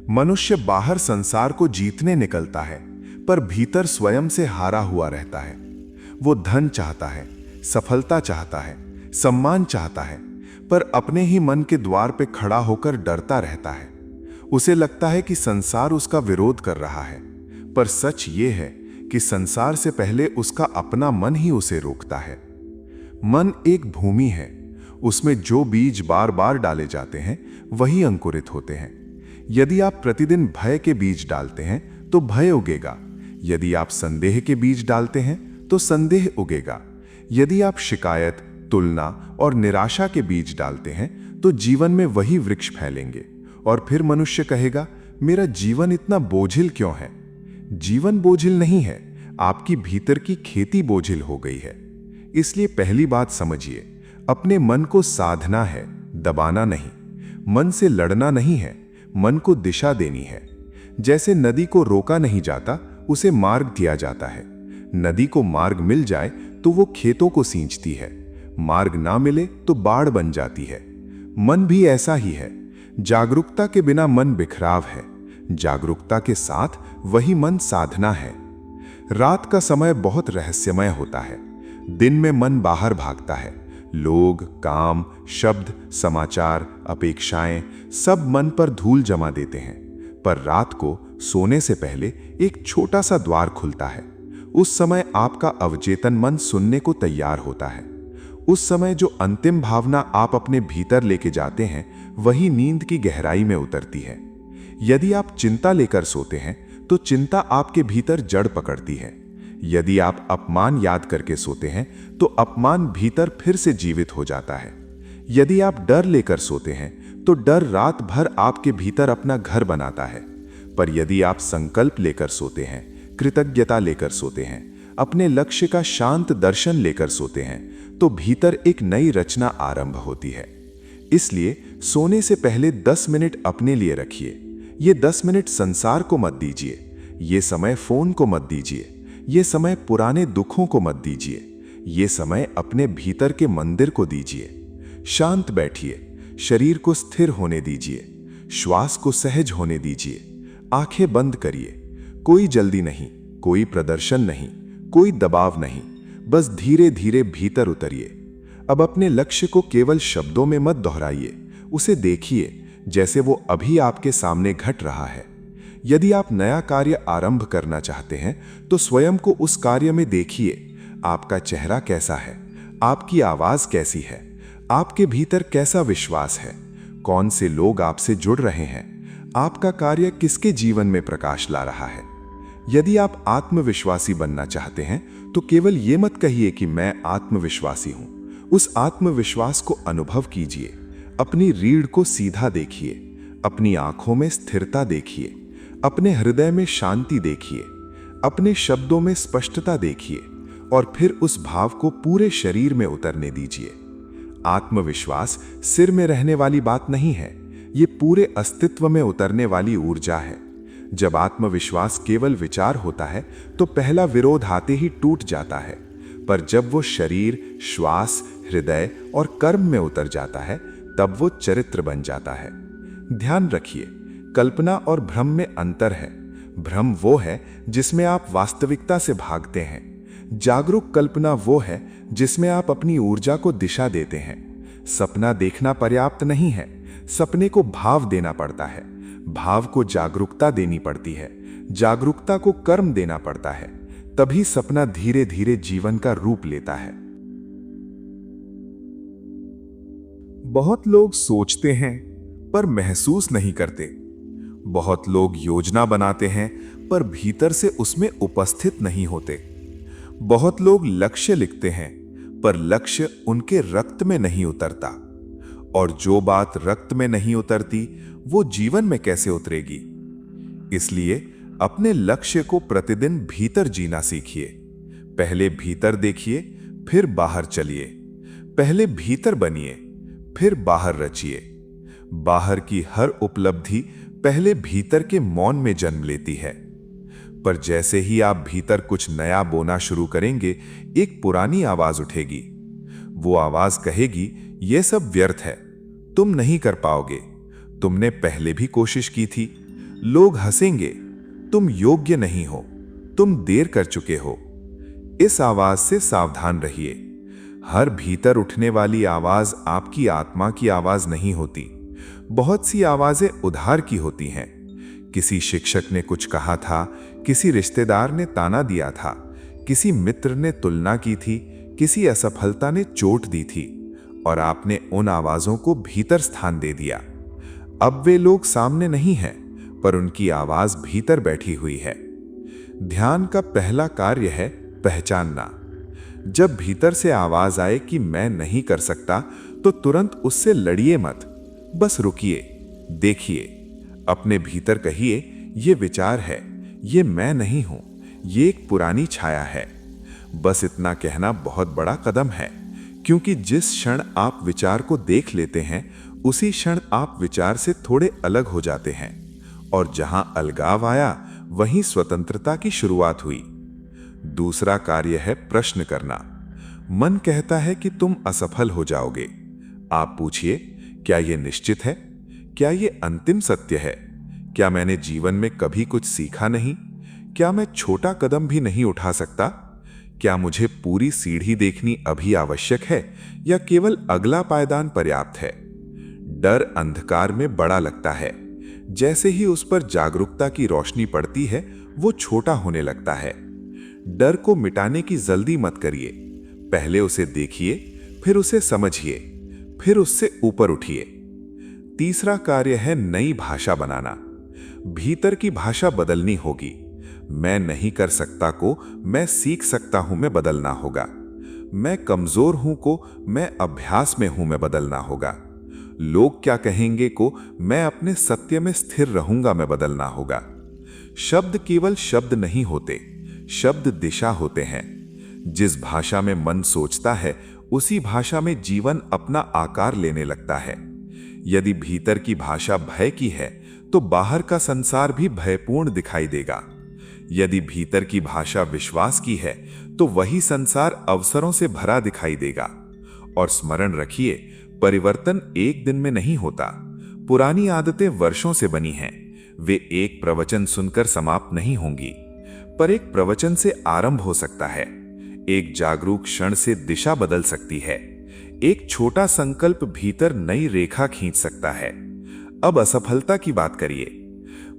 मनुष्य बाहर संसार को जीतने निकलता है, पर भीतर स्वयं से हारा हुआ रहता है। वो धन चाहता है, सफलता चाहता है, सम्मान चाहता है, पर अपने ही मन के द्वार पे खड़ा होकर डरता रहता है। उसे लगता है कि संसार उसका विरोध कर रहा है, पर सच ये है कि संसार से पहले उसका अपना मन ही उसे रोकता है। मन एक भूमि है, उसमें जो बीज बार बार डाले जाते हैं वही अंकुरित होते हैं। यदि आप प्रतिदिन भय के बीज डालते हैं तो भय उगेगा। यदि आप संदेह के बीज डालते हैं तो संदेह उगेगा। यदि आप शिकायत, तुलना और निराशा के बीज डालते हैं तो जीवन में वही वृक्ष फैलेंगे और फिर मनुष्य कहेगा, मेरा जीवन इतना बोझिल क्यों है? जीवन बोझिल नहीं है, आपकी भीतर की खेती बोझिल हो गई है। इसलिए पहली बात समझिए, अपने मन को साधना है, दबाना नहीं। मन से लड़ना नहीं है, मन को दिशा देनी है। जैसे नदी को रोका नहीं जाता, उसे मार्ग दिया जाता है। नदी को मार्ग मिल जाए तो वो खेतों को सींचती है, मार्ग ना मिले तो बाढ़ बन जाती है। मन भी ऐसा ही है। जागरूकता के बिना मन बिखराव है, जागरूकता के साथ वही मन साधना है। रात का समय बहुत रहस्यमय होता है। दिन में मन बाहर भागता है। लोग, काम, शब्द, समाचार, अपेक्षाएं सब मन पर धूल जमा देते हैं। पर रात को सोने से पहले एक छोटा सा द्वार खुलता है। उस समय आपका अवचेतन मन सुनने को तैयार होता है। उस समय जो अंतिम भावना आप अपने भीतर लेके जाते हैं वही नींद की गहराई में उतरती है। यदि आप चिंता लेकर सोते हैं तो चिंता आपके भीतर जड़ पकड़ती है। यदि आप अपमान याद करके सोते हैं तो अपमान भीतर फिर से जीवित हो जाता है। यदि आप डर लेकर सोते हैं तो डर रात भर आपके भीतर अपना घर बनाता है। पर यदि आप संकल्प लेकर सोते हैं, कृतज्ञता लेकर सोते हैं, अपने लक्ष्य का शांत दर्शन लेकर सोते हैं, तो भीतर एक नई रचना आरंभ होती है। इसलिए सोने से पहले 10 मिनट अपने लिए रखिए। ये 10 मिनट संसार को मत दीजिए। ये समय फोन को मत दीजिए। ये समय पुराने दुखों को मत दीजिए। ये समय अपने भीतर के मंदिर को दीजिए। शांत बैठिए, शरीर को स्थिर होने दीजिए, श्वास को सहज होने दीजिए, आंखें बंद करिए। कोई जल्दी नहीं, कोई प्रदर्शन नहीं, कोई दबाव नहीं, बस धीरे धीरे भीतर उतरिए। अब अपने लक्ष्य को केवल शब्दों में मत दोहराइए, उसे देखिए जैसे वो अभी आपके सामने घट रहा है। यदि आप नया कार्य आरंभ करना चाहते हैं तो स्वयं को उस कार्य में देखिए। आपका चेहरा कैसा है, आपकी आवाज कैसी है, आपके भीतर कैसा विश्वास है, कौन से लोग आपसे जुड़ रहे हैं, आपका कार्य किसके जीवन में प्रकाश ला रहा है। यदि आप आत्मविश्वासी बनना चाहते हैं तो केवल ये मत कहिए कि मैं आत्मविश्वासी हूं। उस आत्मविश्वास को अनुभव कीजिए। अपनी रीढ़ को सीधा देखिए, अपनी आंखों में स्थिरता देखिए, अपने हृदय में शांति देखिए, अपने शब्दों में स्पष्टता देखिए और फिर उस भाव को पूरे शरीर में उतरने दीजिए। आत्मविश्वास सिर में रहने वाली बात नहीं है, ये पूरे अस्तित्व में उतरने वाली ऊर्जा है। जब आत्मविश्वास केवल विचार होता है तो पहला विरोध आते ही टूट जाता है, पर जब वो शरीर, श्वास, हृदय और कर्म में उतर जाता है तब वो चरित्र बन जाता है। ध्यान रखिए, कल्पना और भ्रम में अंतर है। भ्रम वो है जिसमें आप वास्तविकता से भागते हैं। जागरूक कल्पना वो है जिसमें आप अपनी ऊर्जा को दिशा देते हैं। सपना देखना पर्याप्त नहीं है, सपने को भाव देना पड़ता है, भाव को जागरूकता देनी पड़ती है, जागरूकता को कर्म देना पड़ता है। तभी सपना धीरे धीरे जीवन का रूप लेता है। बहुत लोग सोचते हैं पर महसूस नहीं करते। बहुत लोग योजना बनाते हैं पर भीतर से उसमें उपस्थित नहीं होते। बहुत लोग लक्ष्य लिखते हैं पर लक्ष्य उनके रक्त में नहीं उतरता। और जो बात रक्त में नहीं उतरती वो जीवन में कैसे उतरेगी? इसलिए अपने लक्ष्य को प्रतिदिन भीतर जीना सीखिए। पहले भीतर देखिए, फिर बाहर चलिए। पहले भीतर बनिए, फिर बाहर रचिए। बाहर की हर उपलब्धि पहले भीतर के मौन में जन्म लेती है। पर जैसे ही आप भीतर कुछ नया बोना शुरू करेंगे, एक पुरानी आवाज उठेगी। वो आवाज कहेगी, यह सब व्यर्थ है, तुम नहीं कर पाओगे, तुमने पहले भी कोशिश की थी, लोग हंसेंगे, तुम योग्य नहीं हो, तुम देर कर चुके हो। इस आवाज से सावधान रहिए। हर भीतर उठने वाली आवाज आपकी आत्मा की आवाज नहीं होती। बहुत सी आवाजें उधार की होती हैं। किसी शिक्षक ने कुछ कहा था, किसी रिश्तेदार ने ताना दिया था, किसी मित्र ने तुलना की थी, किसी असफलता ने चोट दी थी, और आपने उन आवाजों को भीतर स्थान दे दिया। अब वे लोग सामने नहीं हैं, पर उनकी आवाज भीतर बैठी हुई है। ध्यान का पहला कार्य है पहचानना। जब भीतर से आवाज आए कि मैं नहीं कर सकता, तो तुरंत उससे लड़िए मत, बस रुकिए, देखिए। अपने भीतर कहिए, ये विचार है, ये मैं नहीं हूं, ये एक पुरानी छाया है। बस इतना कहना बहुत बड़ा कदम है, क्योंकि जिस क्षण आप विचार को देख लेते हैं, उसी क्षण आप विचार से थोड़े अलग हो जाते हैं, और जहां अलगाव आया, वहीं स्वतंत्रता की शुरुआत हुई। दूसरा कार्य है प्रश्न करना। मन कहता है कि तुम असफल हो जाओगे। आप पूछिए, क्या यह निश्चित है? क्या ये अंतिम सत्य है? क्या मैंने जीवन में कभी कुछ सीखा नहीं? क्या मैं छोटा कदम भी नहीं उठा सकता? क्या मुझे पूरी सीढ़ी देखनी अभी आवश्यक है, या केवल अगला पायदान पर्याप्त है? डर अंधकार में बड़ा लगता है। जैसे ही उस पर जागरूकता की रोशनी पड़ती है, वो छोटा होने लगता है। डर को मिटाने की जल्दी मत करिए। पहले उसे देखिए, फिर उसे समझिए, फिर उससे ऊपर उठिए। तीसरा कार्य है नई भाषा बनाना। भीतर की भाषा बदलनी होगी। मैं नहीं कर सकता को मैं सीख सकता हूं में बदलना होगा। मैं कमजोर हूं को मैं अभ्यास में हूं में बदलना होगा। लोग क्या कहेंगे को मैं अपने सत्य में स्थिर रहूंगा में बदलना होगा। शब्द केवल शब्द नहीं होते, शब्द दिशा होते हैं। जिस भाषा में मन सोचता है, उसी भाषा में जीवन अपना आकार लेने लगता है। यदि भीतर की भाषा भय की है, तो बाहर का संसार भी भयपूर्ण दिखाई देगा। यदि भीतर की भाषा विश्वास की है, तो वही संसार अवसरों से भरा दिखाई देगा। और स्मरण रखिए, परिवर्तन एक दिन में नहीं होता। पुरानी आदतें वर्षों से बनी हैं। वे एक प्रवचन सुनकर समाप्त नहीं होंगी, पर एक प्रवचन से आरंभ हो सकता है। एक जागरूक क्षण से दिशा बदल सकती है। एक छोटा संकल्प भीतर नई रेखा खींच सकता है। अब असफलता की बात करिए।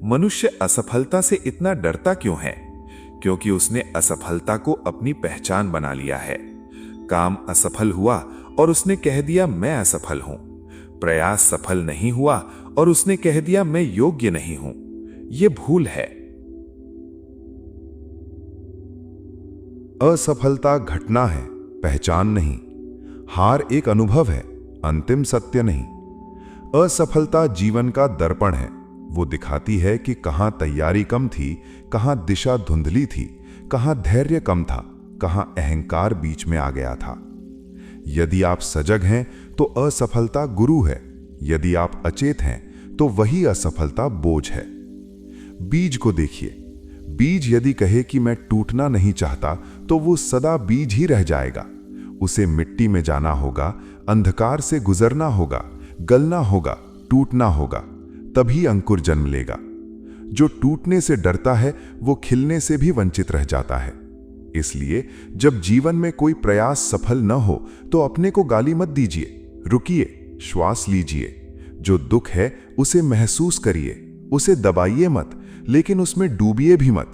मनुष्य असफलता से इतना डरता क्यों है? क्योंकि उसने असफलता को अपनी पहचान बना लिया है। काम असफल हुआ और उसने कह दिया मैं असफल हूं। प्रयास सफल नहीं हुआ और उसने कह दिया मैं योग्य नहीं हूं। यह भूल है। असफलता घटना है, पहचान नहीं। हार एक अनुभव है, अंतिम सत्य नहीं। असफलता जीवन का दर्पण है। वो दिखाती है कि कहां तैयारी कम थी, कहां दिशा धुंधली थी, कहां धैर्य कम था, कहां अहंकार बीच में आ गया था। यदि आप सजग हैं तो असफलता गुरु है। यदि आप अचेत हैं तो वही असफलता बोझ है। बीज को देखिए। बीज यदि कहे कि मैं टूटना नहीं चाहता, तो वो सदा बीज ही रह जाएगा। उसे मिट्टी में जाना होगा, अंधकार से गुजरना होगा, गलना होगा, टूटना होगा, तभी अंकुर जन्म लेगा। जो टूटने से डरता है, वो खिलने से भी वंचित रह जाता है। इसलिए जब जीवन में कोई प्रयास सफल न हो, तो अपने को गाली मत दीजिए। रुकिए, श्वास लीजिए। जो दुख है उसे महसूस करिए, उसे दबाइए मत, लेकिन उसमें डूबिए भी मत।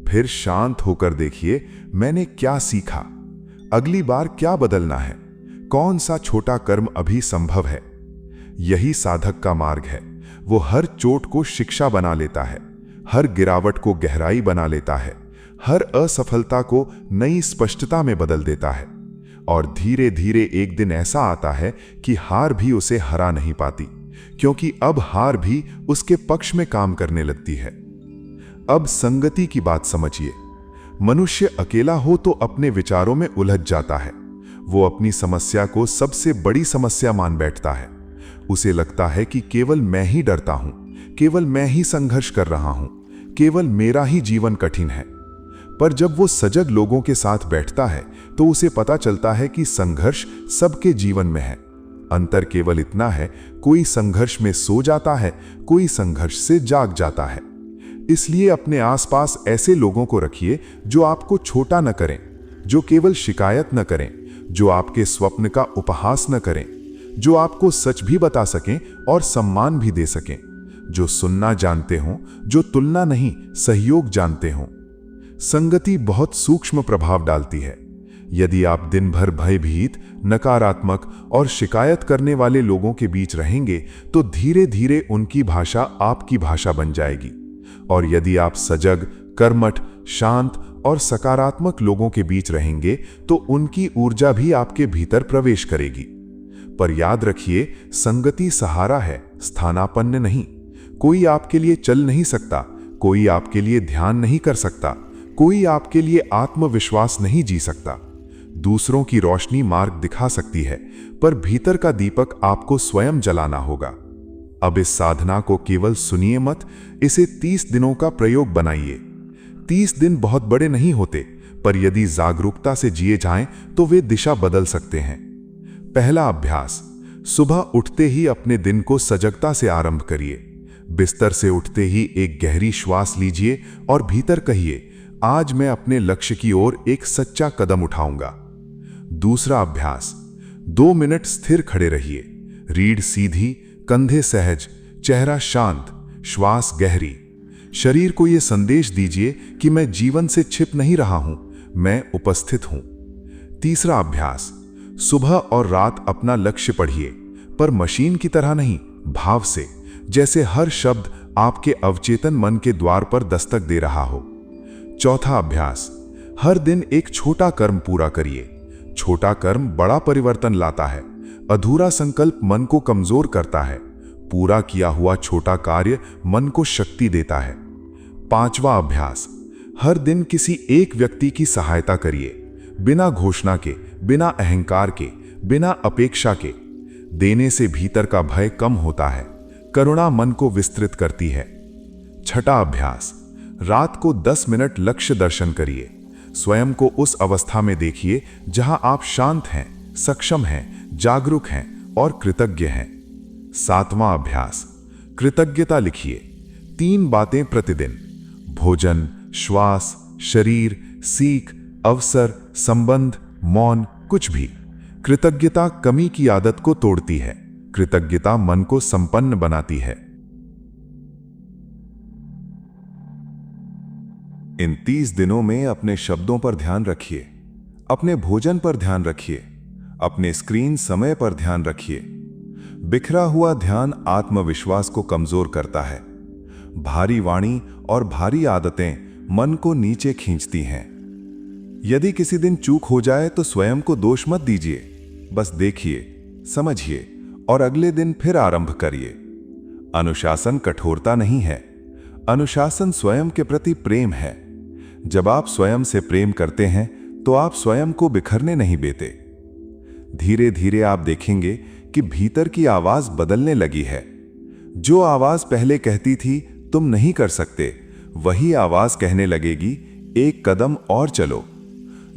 फिर शांत होकर देखिए, मैंने क्या सीखा, अगली बार क्या बदलना है, कौन सा छोटा कर्म अभी संभव है। यही साधक का मार्ग है। वो हर चोट को शिक्षा बना लेता है, हर गिरावट को गहराई बना लेता है, हर असफलता को नई स्पष्टता में बदल देता है। और धीरे धीरे एक दिन ऐसा आता है कि हार भी उसे हरा नहीं पाती, क्योंकि अब हार भी उसके पक्ष में काम करने लगती है। अब संगति की बात समझिए। मनुष्य अकेला हो तो अपने विचारों में उलझ जाता है। वो अपनी समस्या को सबसे बड़ी समस्या मान बैठता है। उसे लगता है कि केवल मैं ही डरता हूं, केवल मैं ही संघर्ष कर रहा हूं, केवल मेरा ही जीवन कठिन है। पर जब वो सजग लोगों के साथ बैठता है, तो उसे पता चलता है कि संघर्ष सबके जीवन में है। अंतर केवल इतना है, कोई संघर्ष में सो जाता है, कोई संघर्ष से जाग जाता है। इसलिए अपने आसपास ऐसे लोगों को रखिए जो आपको छोटा न करें, जो केवल शिकायत न करें, जो आपके स्वप्न का उपहास न करें, जो आपको सच भी बता सकें और सम्मान भी दे सकें, जो सुनना जानते हों, जो तुलना नहीं सहयोग जानते हों। संगति बहुत सूक्ष्म प्रभाव डालती है। यदि आप दिन भर भयभीत, नकारात्मक और शिकायत करने वाले लोगों के बीच रहेंगे तो धीरे धीरे उनकी भाषा आपकी भाषा बन जाएगी। और यदि आप सजग, कर्मठ, शांत और सकारात्मक लोगों के बीच रहेंगे तो उनकी ऊर्जा भी आपके भीतर प्रवेश करेगी। पर याद रखिए, संगति सहारा है, स्थानापन्न नहीं। कोई आपके लिए चल नहीं सकता, कोई आपके लिए ध्यान नहीं कर सकता, कोई आपके लिए आत्मविश्वास नहीं जी सकता। दूसरों की रोशनी मार्ग दिखा सकती है, पर भीतर का दीपक आपको स्वयं जलाना होगा। अब इस साधना को केवल सुनिए मत, इसे 30 दिनों का प्रयोग बनाइए। 30 दिन बहुत बड़े नहीं होते, पर यदि जागरूकता से जिए जाएं तो वे दिशा बदल सकते हैं। पहला अभ्यास, सुबह उठते ही अपने दिन को सजगता से आरंभ करिए। बिस्तर से उठते ही एक गहरी श्वास लीजिए और भीतर कहिए, आज मैं अपने लक्ष्य की ओर एक सच्चा कदम उठाऊंगा। दूसरा अभ्यास, 2 मिनट स्थिर खड़े रहिए। रीढ़ सीधी, कंधे सहज, चेहरा शांत, श्वास गहरी। शरीर को यह संदेश दीजिए कि मैं जीवन से छिप नहीं रहा हूं, मैं उपस्थित हूं। तीसरा अभ्यास, सुबह और रात अपना लक्ष्य पढ़िए, पर मशीन की तरह नहीं, भाव से, जैसे हर शब्द आपके अवचेतन मन के द्वार पर दस्तक दे रहा हो। चौथा अभ्यास, हर दिन एक छोटा कर्म पूरा करिए। छोटा कर्म बड़ा परिवर्तन लाता है। अधूरा संकल्प मन को कमजोर करता है। पूरा किया हुआ छोटा कार्य मन को शक्ति देता है। पांचवा अभ्यास, हर दिन किसी एक व्यक्ति की सहायता करिए, बिना घोषणा के, बिना अहंकार के, बिना अपेक्षा के। देने से भीतर का भय कम होता है, करुणा मन को विस्तृत करती है। छठा अभ्यास, रात को 10 मिनट लक्ष्य दर्शन करिए। स्वयं को उस अवस्था में देखिए जहां आप शांत हैं, सक्षम हैं, जागरूक हैं और कृतज्ञ हैं। सातवां अभ्यास, कृतज्ञता लिखिए। 3 बातें प्रतिदिन, भोजन, श्वास, शरीर, सीख, अवसर, संबंध, मौन, कुछ भी। कृतज्ञता कमी की आदत को तोड़ती है। कृतज्ञता मन को संपन्न बनाती है। इन 30 दिनों में अपने शब्दों पर ध्यान रखिए, अपने भोजन पर ध्यान रखिए, अपने स्क्रीन समय पर ध्यान रखिए। बिखरा हुआ ध्यान आत्मविश्वास को कमजोर करता है। भारी वाणी और भारी आदतें मन को नीचे खींचती हैं। यदि किसी दिन चूक हो जाए तो स्वयं को दोष मत दीजिए, बस देखिए, समझिए और अगले दिन फिर आरंभ करिए। अनुशासन कठोरता नहीं है, अनुशासन स्वयं के प्रति प्रेम है। जब आप स्वयं से प्रेम करते हैं तो आप स्वयं को बिखरने नहीं देते। धीरे धीरे आप देखेंगे कि भीतर की आवाज बदलने लगी है। जो आवाज पहले कहती थी तुम नहीं कर सकते, वही आवाज कहने लगेगी एक कदम और चलो।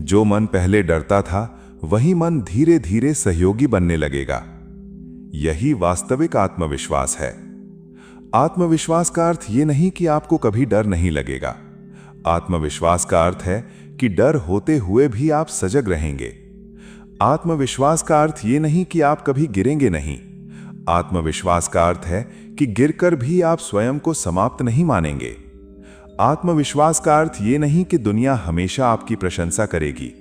जो मन पहले डरता था, वही मन धीरे धीरे सहयोगी बनने लगेगा। यही वास्तविक आत्मविश्वास है। आत्मविश्वास का अर्थ ये नहीं कि आपको कभी डर नहीं लगेगा। आत्मविश्वास का अर्थ है कि डर होते हुए भी आप सजग रहेंगे। आत्मविश्वास का अर्थ ये नहीं कि आप कभी गिरेंगे नहीं। आत्मविश्वास का अर्थ है कि गिरकर भी आप स्वयं को समाप्त नहीं मानेंगे। आत्मविश्वास का अर्थ ये नहीं कि दुनिया हमेशा आपकी प्रशंसा करेगी।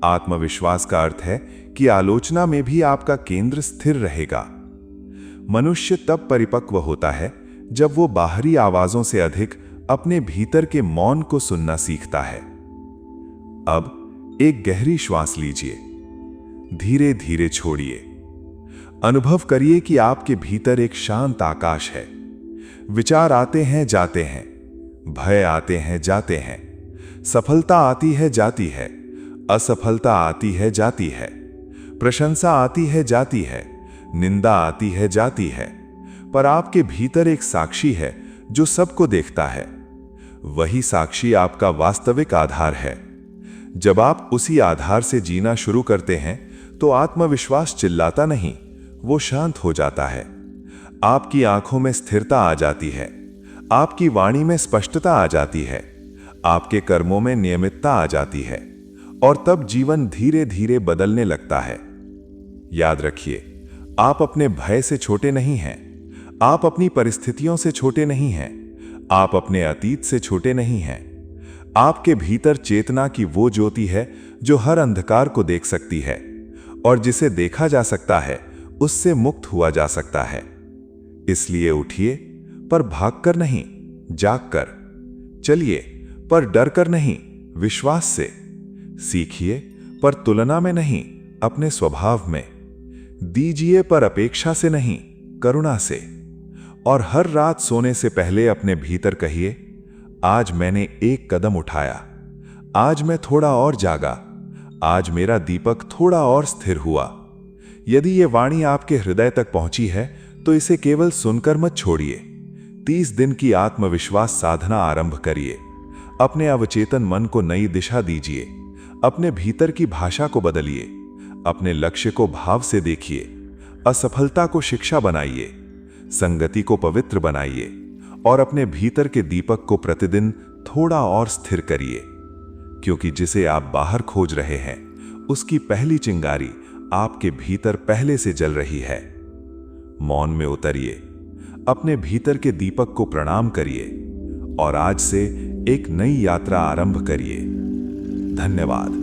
आत्मविश्वास का अर्थ है कि आलोचना में भी आपका केंद्र स्थिर रहेगा। मनुष्य तब परिपक्व होता है जब वो बाहरी आवाजों से अधिक अपने भीतर के मौन को सुनना सीखता है। अब एक गहरी श्वास लीजिए, धीरे धीरे छोड़िए। अनुभव करिए कि आपके भीतर एक शांत आकाश है। विचार आते हैं, जाते हैं, भय आते हैं, जाते हैं, सफलता आती है, जाती है, असफलता आती है, जाती है, प्रशंसा आती है, जाती है, निंदा आती है, जाती है। पर आपके भीतर एक साक्षी है जो सबको देखता है। वही साक्षी आपका वास्तविक आधार है। जब आप उसी आधार से जीना शुरू करते हैं तो आत्मविश्वास चिल्लाता नहीं, वो शांत हो जाता है। आपकी आंखों में स्थिरता आ जाती है, आपकी वाणी में स्पष्टता आ जाती है, आपके कर्मों में नियमितता आ जाती है, और तब जीवन धीरे धीरे बदलने लगता है। याद रखिए, आप अपने भय से छोटे नहीं हैं, आप अपनी परिस्थितियों से छोटे नहीं हैं, आप अपने अतीत से छोटे नहीं हैं। आपके भीतर चेतना की वो ज्योति है जो हर अंधकार को देख सकती है, और जिसे देखा जा सकता है उससे मुक्त हुआ जा सकता है। इसलिए उठिए, पर भागकर नहीं, जागकर। चलिए, पर डरकर नहीं, विश्वास से। सीखिए, पर तुलना में नहीं, अपने स्वभाव में। दीजिए, पर अपेक्षा से नहीं, करुणा से। और हर रात सोने से पहले अपने भीतर कहिए, आज मैंने एक कदम उठाया, आज मैं थोड़ा और जागा, आज मेरा दीपक थोड़ा और स्थिर हुआ। यदि ये वाणी आपके हृदय तक पहुंची है तो इसे केवल सुनकर मत छोड़िए। 30 दिन की आत्मविश्वास साधना आरंभ करिए। अपने अवचेतन मन को नई दिशा दीजिए। अपने भीतर की भाषा को बदलिए। अपने लक्ष्य को भाव से देखिए। असफलता को शिक्षा बनाइए। संगति को पवित्र बनाइए और अपने भीतर के दीपक को प्रतिदिन थोड़ा और स्थिर करिए, क्योंकि जिसे आप बाहर खोज रहे हैं उसकी पहली चिंगारी आपके भीतर पहले से जल रही है। मौन में उतरिए, अपने भीतर के दीपक को प्रणाम करिए और आज से एक नई यात्रा आरंभ करिए। धन्यवाद।